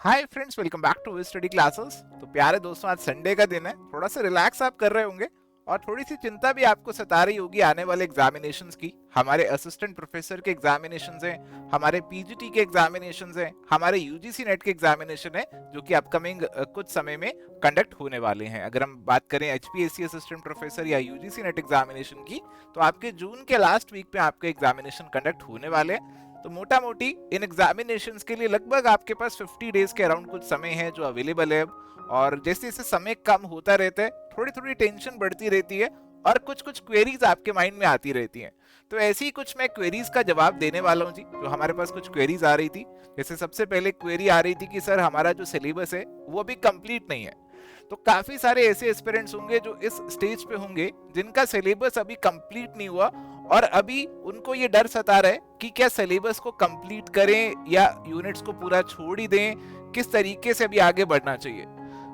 Hi friends, welcome back to study classes. तो प्यारे दोस्तों, आज संडे का दिन है, थोड़ा सा रिलैक्स आप कर रहे होंगे और थोड़ी सी चिंता भी आपको सता रही होगी आने वाले एग्जामिनेशंस की। हमारे असिस्टेंट प्रोफेसर के एग्जामिनेशंस हैं, हमारे पीजीटी के एग्जामिनेशंस हैं, हमारे यूजीसी नेट के एग्जामिनेशन है जो कि अपकमिंग कुछ समय में कंडक्ट होने वाले हैं। अगर हम बात करें एचपीएससी असिस्टेंट प्रोफेसर या यूजीसी नेट एग्जामिनेशन की, तो आपके जून के लास्ट वीक में आपके एग्जामिनेशन कंडक्ट होने वाले हैं। तो मोटा मोटी इन एग्जामिनेशंस के लिए लगभग आपके पास 50 डेज के अराउंड कुछ समय है जो अवेलेबल है। और जैसे जैसे समय कम होता रहता है, थोड़ी थोड़ी टेंशन बढ़ती रहती है और कुछ कुछ क्वेरीज आपके माइंड में आती रहती हैं। तो ऐसी ही कुछ मैं क्वेरीज का जवाब देने वाला हूँ जी। तो हमारे पास कुछ क्वेरीज आ रही थी। जैसे सबसे पहले क्वेरी आ रही थी कि सर, हमारा जो सिलेबस है वो अभी कंप्लीट नहीं है। तो काफी सारे ऐसे एस्पिरेंट्स होंगे जो इस स्टेज पे होंगे जिनका सिलेबस अभी कंप्लीट नहीं हुआ और अभी उनको ये डर सता रहा है कि क्या सिलेबस को कंप्लीट करें या यूनिट्स को पूरा छोड़ ही दें, किस तरीके से अभी आगे बढ़ना चाहिए।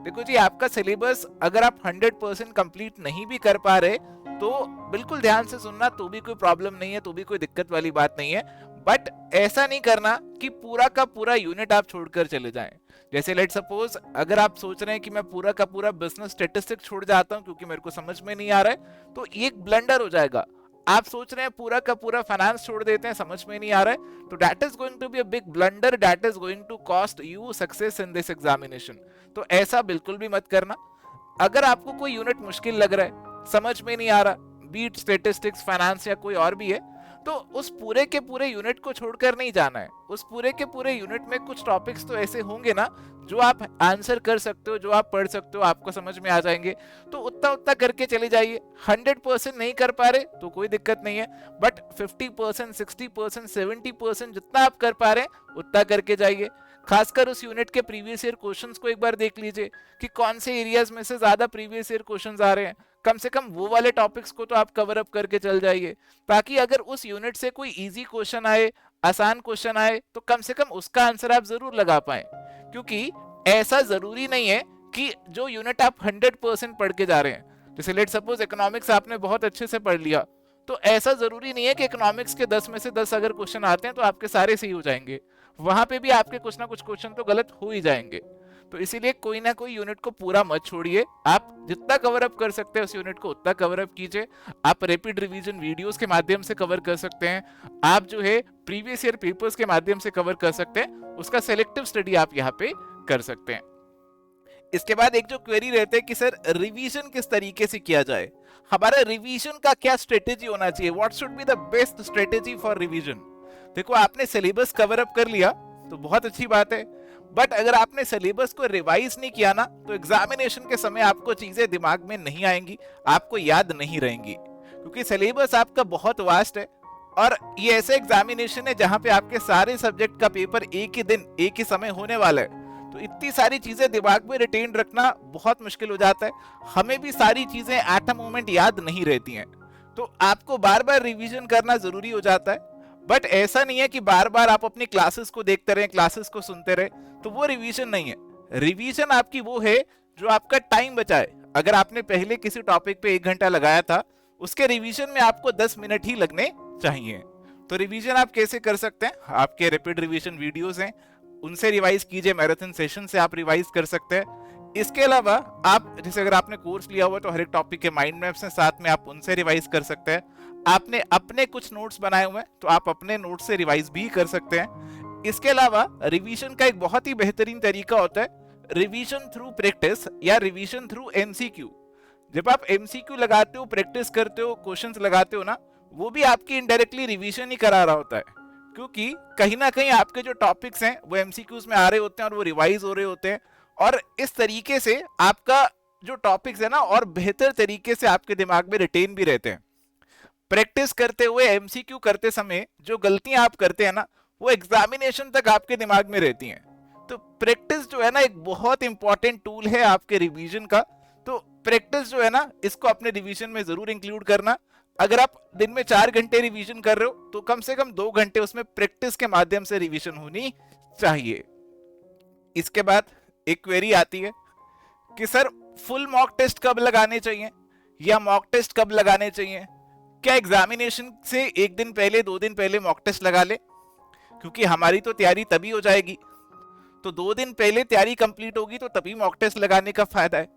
देखो जी, आपका सिलेबस अगर आप 100% कंप्लीट नहीं भी कर पा रहे तो बिल्कुल ध्यान से सुनना, तो भी कोई प्रॉब्लम नहीं है, तो भी कोई दिक्कत वाली बात नहीं है। बट ऐसा नहीं करना कि पूरा का पूरा यूनिट आप छोड़कर चले जाएं। जैसे लेट सपोज अगर आप सोच रहे हैं कि मैं पूरा का पूरा बिजनेस स्टेटिस्टिक्स छोड़ जाता हूं क्योंकि मेरे को समझ में नहीं आ रहा है, तो एक ब्लंडर हो जाएगा। आप सोच रहे हैं पूरा का पूरा फाइनेंस छोड़ देते हैं, समझ में नहीं आ रहा है, तो that is going to be a big blunder, that is going to cost you success in this examination. तो ऐसा बिल्कुल भी मत करना। अगर आपको कोई यूनिट मुश्किल लग रहा है, समझ में नहीं आ रहा, बीट स्टेटिस्टिक्स, फाइनेंस या कोई और भी है, तो उस पूरे के पूरे यूनिट को छोड़कर नहीं जाना है। उस पूरे के पूरे यूनिट में कुछ टॉपिक्स तो ऐसे होंगे ना जो आप आंसर कर सकते हो, जो आप पढ़ सकते हो, आपको समझ में आ जाएंगे, तो उतना उतना करके चले जाइए। 100% नहीं कर पा रहे तो कोई दिक्कत नहीं है, बट 50%, 60%, 70% जितना आप कर पा रहे हैं उतना करके जाइए। खासकर उस यूनिट के प्रीवियस ईयर क्वेश्चंस को एक बार देख लीजिए कि कौन से एरियाज में से ज्यादा प्रीवियस ईयर क्वेश्चंस आ रहे हैं। कम से कम वो वाले टॉपिक्स को तो आप कवर अप करके चल जाइए, ताकि अगर उस यूनिट से कोई इजी क्वेश्चन आए, आसान क्वेश्चन आए, तो कम से कम उसका आंसर आप जरूर लगा पाए। क्योंकि ऐसा जरूरी नहीं है कि जो यूनिट आप 100% पढ़ के जा रहे हैं, जैसे लेट सपोज इकोनॉमिक्स आपने बहुत अच्छे से पढ़ लिया, तो ऐसा जरूरी नहीं है कि इकोनॉमिक्स के 10 में से 10 अगर क्वेश्चन आते हैं तो आपके सारे सही हो जाएंगे। वहां पे भी आपके कुछ ना कुछ क्वेश्चन तो गलत हो ही जाएंगे। तो इसीलिए कोई ना कोई यूनिट को पूरा मत छोड़िए। आप जितना कवर अप कर सकते हैं उस यूनिट को उतना कवर अप कीजिए। आप रैपिड रिवीजन वीडियोस के माध्यम से कवर कर सकते हैं, आप जो है प्रीवियस ईयर पेपर्स के माध्यम से कवर कर सकते हैं, उसका सेलेक्टिव स्टडी आप यहाँ पे कर सकते हैं। इसके बाद एक जो क्वेरी रहते हैं कि सर, रिवीजन किस तरीके से किया जाए, हमारा रिवीजन का क्या स्ट्रेटेजी होना चाहिए, what should be the best strategy for revision. देखो, आपने सिलेबस कवर अप कर लिया तो बहुत अच्छी बात है, बट अगर आपने सिलेबस को रिवाइज नहीं किया ना, तो एग्जामिनेशन के समय आपको चीजें दिमाग में नहीं आएंगी, आपको याद नहीं रहेंगी। क्योंकि सिलेबस आपका बहुत वास्ट है और ये ऐसे एग्जामिनेशन है जहां पे आपके सारे सब्जेक्ट का पेपर एक ही दिन एक ही समय होने वाला है। तो इतनी सारी चीजें दिमाग में रिटेन रखना बहुत मुश्किल हो जाता है। हमें भी सारी चीजें एट अ मोमेंट याद नहीं रहती हैं, तो आपको बार बार रिवीजन करना जरूरी हो जाता है। बट ऐसा नहीं है कि बार बार आप अपनी क्लासेस को देखते रहे, क्लासेस को सुनते रहे, तो वो रिवीजन नहीं है। रिवीजन आपकी वो है जो आपका टाइम बचाए। अगर आपने पहले किसी टॉपिक पे 1 घंटा लगाया था, उसके रिवीजन में आपको 10 मिनट ही लगने चाहिए। तो रिवीजन आप कैसे कर सकते हैं, आपके रैपिड रिवीजन वीडियोस हैं, उनसे रिवाइज कीजिए, मैराथन सेशन से आप रिवाइज कर सकते हैं। इसके अलावा आप जैसे अगर आपने कोर्स लिया हुआ तो हर एक टॉपिक के माइंड मैप्स हैं, साथ में आप उनसे रिवाइज कर सकते हैं। आपने अपने कुछ नोट्स बनाए हुए हैं तो आप अपने नोट्स से रिवाइज भी कर सकते हैं। इसके अलावा रिवीजन का एक बहुत ही बेहतरीन तरीका होता है रिवीजन थ्रू प्रैक्टिस या रिवीजन थ्रू एमसीक्यू। जब आप एमसीक्यू लगाते हो, प्रैक्टिस करते हो, क्वेश्चंस लगाते हो ना, वो भी आपकी इनडायरेक्टली रिवीजन ही करा रहा होता है। क्योंकि कहीं ना कहीं आपके जो टॉपिक्स हैं वो एमसीक्यूज में आ रहे होते हैं और वो रिवाइज हो रहे होते हैं, और इस तरीके से आपका जो टॉपिक्स है ना और बेहतर तरीके से आपके दिमाग में रिटेन भी रहते हैं। प्रैक्टिस करते हुए, एमसीक्यू करते समय जो गलतियां आप करते हैं ना, वो एग्जामिनेशन तक आपके दिमाग में रहती हैं। तो प्रैक्टिस जो है ना एक बहुत इंपॉर्टेंट टूल है आपके रिवीजन का। तो प्रैक्टिस जो है ना, इसको अपने रिवीजन में जरूर इंक्लूड करना। अगर आप दिन में 4 घंटे रिवीजन कर रहे हो तो कम से कम 2 घंटे उसमें प्रैक्टिस के माध्यम से रिवीजन होनी चाहिए। इसके बाद एक क्वेरी आती है कि सर, फुल मॉक टेस्ट कब लगाने चाहिए या मॉक टेस्ट कब लगाने चाहिए। क्या एग्जामिनेशन से 1 दिन पहले, 2 दिन पहले मॉक टेस्ट लगा ले, क्योंकि हमारी तो तैयारी तभी हो जाएगी। तो 2 दिन पहले तैयारी कंप्लीट होगी तो तभी मॉक टेस्ट लगाने का फायदा है।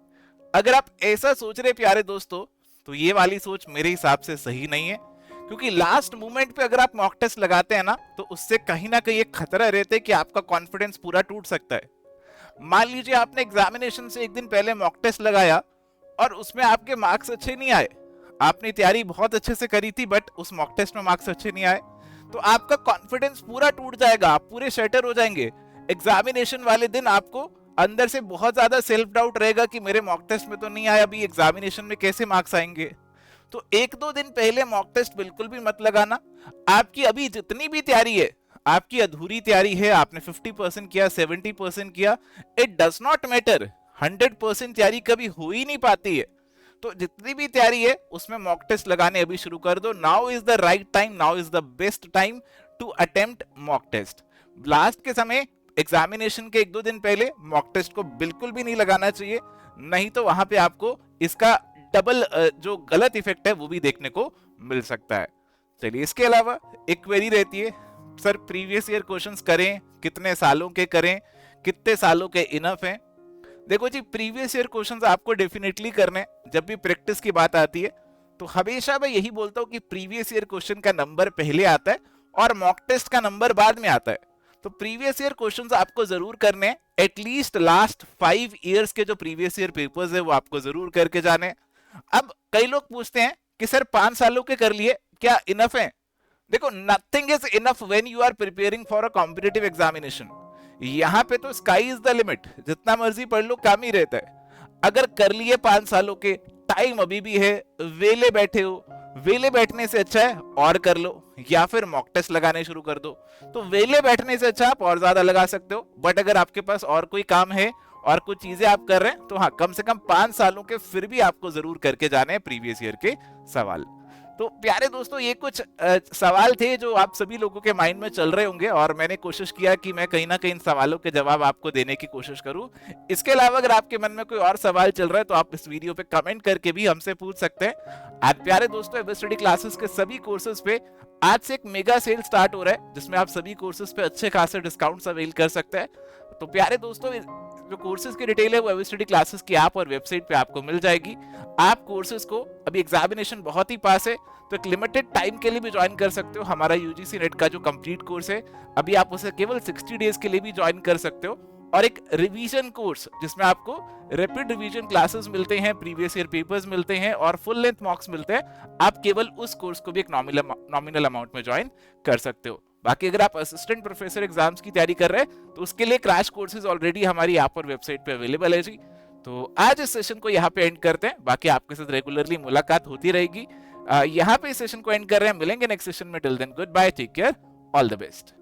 अगर आप ऐसा सोच रहे प्यारे दोस्तों, तो ये वाली सोच मेरे हिसाब से सही नहीं है, क्योंकि लास्ट मोमेंट पे अगर आप मॉक टेस्ट लगाते हैं ना, तो उससे कहीं ना कहीं एक खतरा रहता है कि आपका कॉन्फिडेंस पूरा टूट सकता है। मान लीजिए आपने एग्जामिनेशन से एक दिन पहले मॉक टेस्ट लगाया और उसमें आपके मार्क्स अच्छे नहीं आए, आपने तैयारी बहुत अच्छे से करी थी बट उस मॉक टेस्ट में मार्क्स अच्छे नहीं आए, तो आपका कॉन्फिडेंस पूरा टूट जाएगा, आप पूरे शटर हो जाएंगे। एग्जामिनेशन वाले दिन आपको अंदर से बहुत ज्यादा सेल्फ डाउट रहेगा कि मेरे मॉक टेस्ट में तो नहीं आया, अभी एग्जामिनेशन में कैसे मार्क्स आएंगे। तो 1-2 दिन पहले मॉक टेस्ट बिल्कुल भी मत लगाना। आपकी अभी जितनी भी तैयारी है, आपकी अधूरी तैयारी है, आपने 50% किया, 70% किया, इट डज नॉट मैटर, 100% तैयारी कभी हो ही नहीं पाती है। तो जितनी भी तैयारी है उसमें मॉक टेस्ट लगाने अभी शुरू कर दो। Now is the right time, now is the best time to attempt mock test. Last के समय एग्जामिनेशन के 1-2 दिन पहले मॉक टेस्ट को बिल्कुल भी नहीं लगाना चाहिए, नहीं तो वहां पे आपको इसका डबल जो गलत इफेक्ट है वो भी देखने को मिल सकता है। चलिए, इसके अलावा एक क्वेरी रहती है, सर प्रीवियस ईयर क्वेश्चंस करें, कितने सालों के करें, कितने सालों के इनफ हैं। देखो जी, प्रीवियस ईयर क्वेश्चंस आपको डेफिनेटली करने, जब भी प्रैक्टिस की बात आती है तो हमेशा मैं यही बोलता हूं कि प्रीवियस ईयर क्वेश्चन का नंबर पहले आता है और मॉक टेस्ट का नंबर बाद में आता है। तो प्रीवियस ईयर क्वेश्चंस आपको जरूर करने हैं, एटलीस्ट लास्ट 5 इयर्स के जो प्रीवियस ईयर पेपर्स है वो आपको जरूर करके जाने। अब कई लोग पूछते हैं कि सर 5 सालों के कर लिए क्या इनफ है? देखो, nothing is enough when you are preparing for a competitive examination. यहाँ पे तो स्काई इज द लिमिट, जितना मर्जी पढ़ लो काम ही रहता है। अगर कर लिए 5 सालों के, टाइम अभी भी है, वेले बैठे हो, वेले बैठने से अच्छा है और कर लो, या फिर मॉक टेस्ट लगाने शुरू कर दो। तो वेले बैठने से अच्छा आप और ज्यादा लगा सकते हो, बट अगर आपके पास और कोई काम है और कुछ चीजें आप कर रहे हैं तो हाँ, कम से कम 5 सालों के फिर भी आपको जरूर करके जाने हैं प्रीवियस ईयर के सवाल। तो प्यारे दोस्तों, ये कुछ सवाल थे जो आप सभी लोगों के माइंड में चल रहे होंगे और मैंने कोशिश किया कि मैं कहीं ना कहीं इन सवालों के जवाब आपको देने की कोशिश करूं। इसके अलावा अगर आपके मन में कोई और सवाल चल रहा है तो आप इस वीडियो पे कमेंट करके भी हमसे पूछ सकते हैं। आज प्यारे दोस्तों, एबी स्टडी क्लासेस के सभी कोर्सेज पे आज से एक मेगा सेल स्टार्ट हो रहा है, जिसमें आप सभी कोर्सेज पे अच्छे खासे डिस्काउंट्स अवेल कर सकते हैं। तो प्यारे दोस्तों, जो कोर्सेज की डिटेल है वो एबी स्टडी क्लासेस की ऐप और वेबसाइट पे आपको मिल जाएगी। आप कोर्सेज को, अभी एग्जामिनेशन बहुत ही पास है तो एक लिमिटेड टाइम के लिए भी ज्वाइन कर सकते हो। हमारा यूजीसी नेट का जो कंप्लीट कोर्स है, अभी आप उसे केवल 60 डेज के लिए भी ज्वाइन कर सकते हो। और एक रिवीजन कोर्स जिसमें आपको रैपिड रिवीजन क्लासेस मिलते हैं, प्रीवियस ईयर पेपर्स मिलते हैं और फुल लेंथ मॉक्स मिलते हैं। आप केवल उस कोर्स को भी एक नॉमिनल अमाउंट में ज्वाइन कर सकते हो। बाकी अगर आप असिस्टेंट प्रोफेसर एग्जाम्स की तैयारी कर रहे हैं तो उसके लिए क्रैश कोर्सेज ऑलरेडी हमारी ऐप और वेबसाइट पे अवेलेबल है जी। तो आज इस सेशन को यहाँ पे एंड करते हैं, बाकी आपके साथ रेगुलरली मुलाकात होती रहेगी। यहाँ पे इस सेशन को एंड कर रहे हैं, मिलेंगे नेक्स्ट सेशन में। Till then good bye, take care, all the best.